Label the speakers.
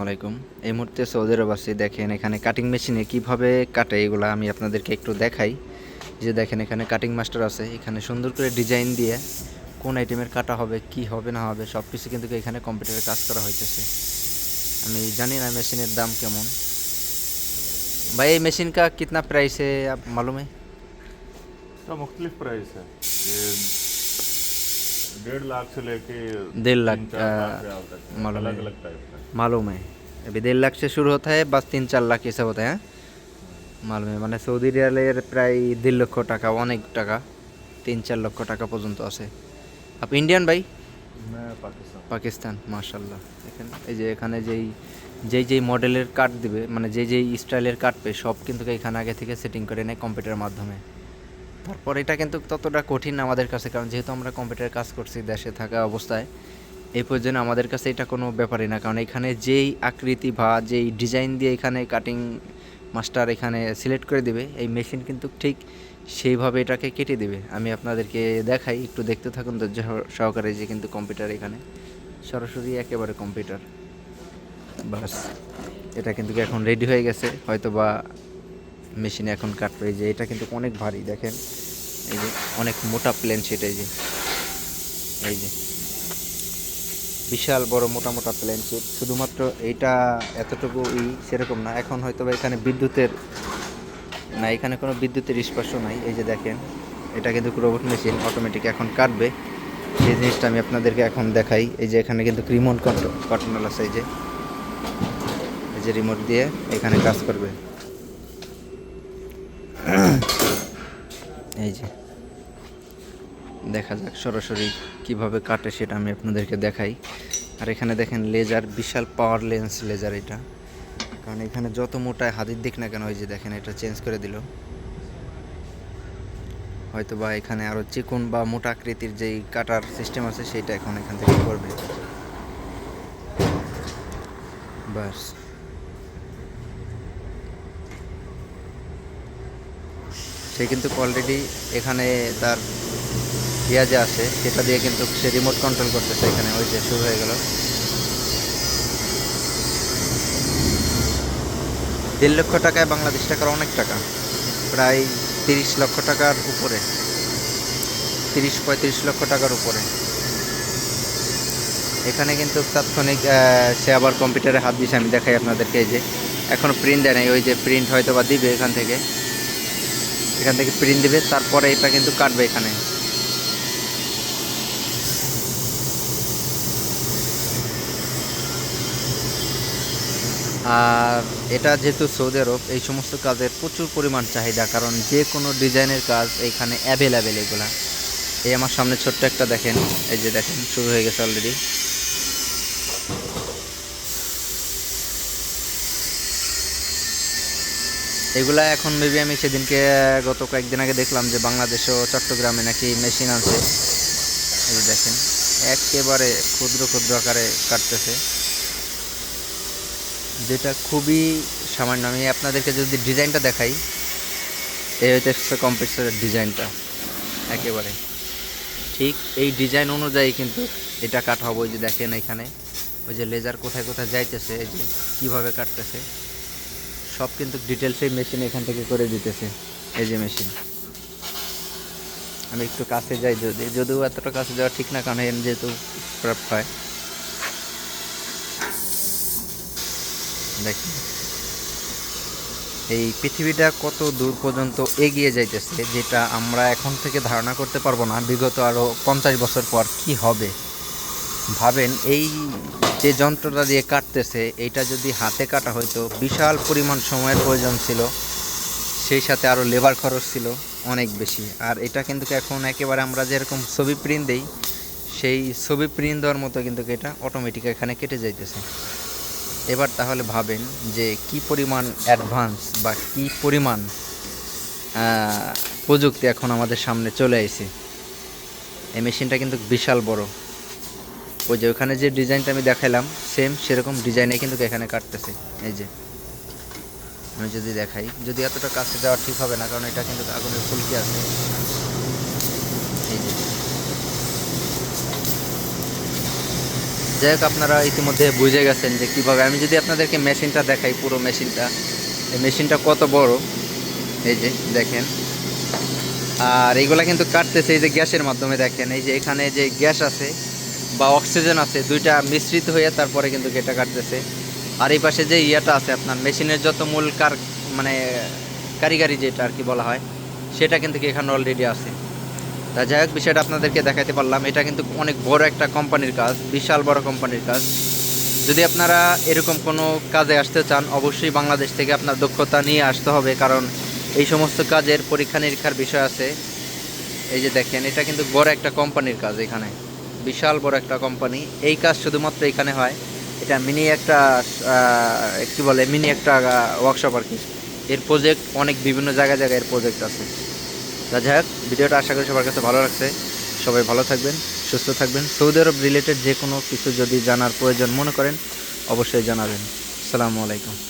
Speaker 1: আলাইকুম। এই মুহূর্তে সৌদি আরব আছি। দেখেন এখানে কাটিং মেশিনে কিভাবে কাটে এগুলা আমি আপনাদেরকে একটু দেখাই। যে দেখেন এখানে কাটিং মাস্টার আছে। এখানে সুন্দর করে ডিজাইন দিয়ে কোন আইটেমের কাটা হবে, কি হবে না হবে সবকিছু কিন্তু এখানে কম্পিউটারে কাজ করা হইতেছে। আমি জানি না মেশিনের দাম কেমন। भाई ये मशीन का कितना प्राइस है आप मालूम है?
Speaker 2: इसका मुख्तलिफ प्राइस है। ये 1.5 लाख से लेके
Speaker 1: 1.5 लाख
Speaker 2: 3-4 लाख रियाल तक है,
Speaker 1: मालूम
Speaker 2: अलग
Speaker 1: है।
Speaker 2: अलग टाइप का है।
Speaker 1: मालूम है। अभी 1.5 लाख से शुरू होता है, बस 3-4 लाख ऐसा होता है। মালুম মানে সৌদি রিয়ালের প্রায় 1.5 লক্ষ টাকা, অনেক টাকা। 3-4 লক্ষ টাকা পর্যন্ত আছে। আপনি ইন্ডিয়ান ভাই?
Speaker 2: मैं पाकिस्तान।
Speaker 1: পাকিস্তান, মাশাল্লাহ। দেখেন এই যে এখানে যেই মডেলের কাট দিবে, মানে যেই স্টাইলের কাটবে সব কিন্তু এখানে আগে থেকে সেটিং করে নেয় কম্পিউটারের মাধ্যমে। তারপর এটা কিন্তু ততটা কঠিন না আমাদের কাছে, কারণ যেহেতু আমরা কম্পিউটারে কাজ করছি দেশে থাকা অবস্থায়, এই পর্যন্ত আমাদের কাছে এটা কোনো ব্যাপারই না। কারণ এখানে যেই আকৃতি বা যেই ডিজাইন দিয়ে এখানে কাটিং মাস্টার এখানে সিলেক্ট করে দিবে, এই মেশিন কিন্তু ঠিক সেইভাবে এটাকে কেটে দিবে। আমি আপনাদেরকে দেখাই, একটু দেখতে থাকুন ধৈর্য সহকারে। যে কিন্তু কম্পিউটার এখানে সরাসরি একেবারে কম্পিউটার। বাস এটা কিন্তু এখন রেডি হয়ে গেছে, হয়তো বা মেশিনে এখন কাটবে। এই যে এটা কিন্তু অনেক ভারী, দেখেন এই যে অনেক মোটা প্লেন শিট। এই যে বিশাল বড় মোটা মোটা প্লেন শিট। শুধুমাত্র এইটা এতটুকু সেরকম না। এখন হয়তো বা এখানে বিদ্যুতের না, এখানে কোনো বিদ্যুতের স্পর্শ নাই। এই যে দেখেন এটা কিন্তু রোবট মেশিন, অটোমেটিক এখন কাটবে। সেই জিনিসটা আমি আপনাদেরকে এখন দেখাই। এই যে এখানে কিন্তু রিমোট কন্ট্রোল আছে। এই যে রিমোট দিয়ে এখানে কাজ করবে। এই যে দেখা যাক সরাসরি কিভাবে কাটে সেটা আমি আপনাদেরকে দেখাই। আর এখানে দেখেন লেজার, বিশাল পাওয়ার লেন্স লেজার এটা। কারণ এখানে যত মোটায় হাতের দিক না কেন, ওই যে দেখেন এটা চেঞ্জ করে দিল। হয়তো বা এখানে আরও চিকন বা মোটা আকৃতির যেই কাটার সিস্টেম আছে সেইটা এখন এখান থেকে করবে। বাস সে কিন্তু অলরেডি এখানে তার যে আছে সেটা দিয়ে কিন্তু সে রিমোট কন্ট্রোল করতেছে। এখানে ওই যে শুরু হয়ে গেল। 1.5 লক্ষ টাকায় বাংলাদেশ টাকার অনেক টাকা, প্রায় 30 লক্ষ টাকার উপরে, 30-35 লক্ষ টাকার উপরে। এখানে কিন্তু তাৎক্ষণিক সে আবার কম্পিউটারে হাত দিয়েছে। আমি দেখাই আপনাদেরকে। এই যে এখনও প্রিন্ট দেয় নাই, ওই যে প্রিন্ট হয়তো বা দিবে এখান থেকে প্রিন্ট দিবে, তারপরে এটা কিন্তু কাটবে এখানে। আর এটা যেহেতু সৌদি আরব, এই সমস্ত কাজের প্রচুর পরিমাণ চাহিদা, কারণ যে কোনো ডিজাইনের কাজ এইখানে অ্যাভেলেবেল। এগুলা এই আমার সামনে ছোট্ট একটা দেখেন, এই যে দেখেন শুরু হয়ে গেছে অলরেডি। এগুলা এখন মেবি আমি সেদিনকে গত কয়েকদিন আগে দেখলাম যে বাংলাদেশও চট্টগ্রামে নাকি মেশিন আছে। এই যে দেখেন একেবারে ক্ষুদ্র ক্ষুদ্র আকারে কাটতেছে, যেটা খুবই সামান্য। আমি আপনাদেরকে যদি ডিজাইনটা দেখাই, এই হচ্ছে কম্পিউটারের ডিজাইনটা। একেবারে ঠিক এই ডিজাইন অনুযায়ী কিন্তু এটা কাটা হবে। ওই যে দেখেন এখানে ওই যে লেজার কোথায় কোথায় যাইতেছে, এই যে কীভাবে কাটতেছে সব কিন্তু ডিটেলস এই মেশিন এখান থেকে করে দিতেছে। এই যে মেশিন, আমি একটু কাছে যাই, যদিও এতটা কাছে যাওয়া ঠিক না, কারণ যেহেতু খারাপ হয়। দেখেন এই পৃথিবীটা কত দূর পর্যন্ত এগিয়ে যাইতেছে, যেটা আমরা এখন থেকে ধারণা করতে পারবো না বিগত আরও 50 বছর পর কি হবে। ভাবেন এই যে যন্ত্রটা দিয়ে কাটতেছে, এইটা যদি হাতে কাটা হয়তো বিশাল পরিমাণ সময়ের প্রয়োজন ছিল, সেই সাথে আরও লেবার খরচ ছিল অনেক বেশি। আর এটা কিন্তু এখন একেবারে আমরা যেরকম ছবি প্রিন্ট দিই, সেই ছবি প্রিন্ট দেওয়ার মতো কিন্তু এটা অটোমেটিক এখানে কেটে যাইতেছে। এবার তাহলে ভাবেন যে কি পরিমাণ অ্যাডভান্স বা কি পরিমাণ প্রযুক্তি এখন আমাদের সামনে চলে আসে। এই মেশিনটা কিন্তু বিশাল বড়। ওই যে ওখানে যে ডিজাইনটা আমি দেখাইলাম, সেম সেরকম ডিজাইনে কিন্তু এখানে কাটতেছে। এই যে আমি যদি দেখাই, যদি এতটা কাছে যাওয়া ঠিক হবে না, কারণ এটা কিন্তু আগুনের ফুলকি আছে। এই যে যাই হোক, আপনারা ইতিমধ্যে বুঝে গেছেন যে কীভাবে। আমি যদি আপনাদেরকে মেশিনটা দেখাই, পুরো মেশিনটা, এই মেশিনটা কত বড়, এই যে দেখেন। আর এইগুলা কিন্তু কাটতেছে এই যে গ্যাসের মাধ্যমে। দেখেন এই যে এখানে যে গ্যাস আছে বা অক্সিজেন আছে, দুইটা মিশ্রিত হয়ে তারপরে কিন্তু এটা কাটতেছে। আর এই পাশে যে ইয়াটা আছে আপনার মেশিনের যত মূল মানে কারিগরি যেটা আর কি বলা হয়, সেটা কিন্তু এখানে অলরেডি আছে। তা যাই হোক, বিষয়টা আপনাদেরকে দেখাতে পারলাম। এটা কিন্তু অনেক বড় একটা কোম্পানির কাজ, বিশাল বড় কোম্পানির কাজ। যদি আপনারা এরকম কোনো কাজে আসতে চান, অবশ্যই বাংলাদেশ থেকে আপনার দক্ষতা নিয়ে আসতে হবে, কারণ এই সমস্ত কাজের পরীক্ষা নিরীক্ষার বিষয় আছে। এই যে দেখেন, এটা কিন্তু বড় একটা কোম্পানির কাজ, এখানে বিশাল বড় একটা কোম্পানি। এই কাজ শুধুমাত্র এখানে হয়। এটা মিনি একটা কী বলে, মিনি একটা ওয়ার্কশপ আর কি। এর প্রজেক্ট অনেক বিভিন্ন জায়গায় জায়গায় এর প্রজেক্ট আছে। তা যাই হোক, ভিডিওটা আশা করি সবার কাছে ভালো লাগছে। সবাই ভালো থাকবেন, সুস্থ থাকবেন। সৌদি আরব রিলেটেড যে কোনো কিছু যদি জানার প্রয়োজন মনে করেন, অবশ্যই জানাবেন। আসসালামু আলাইকুম।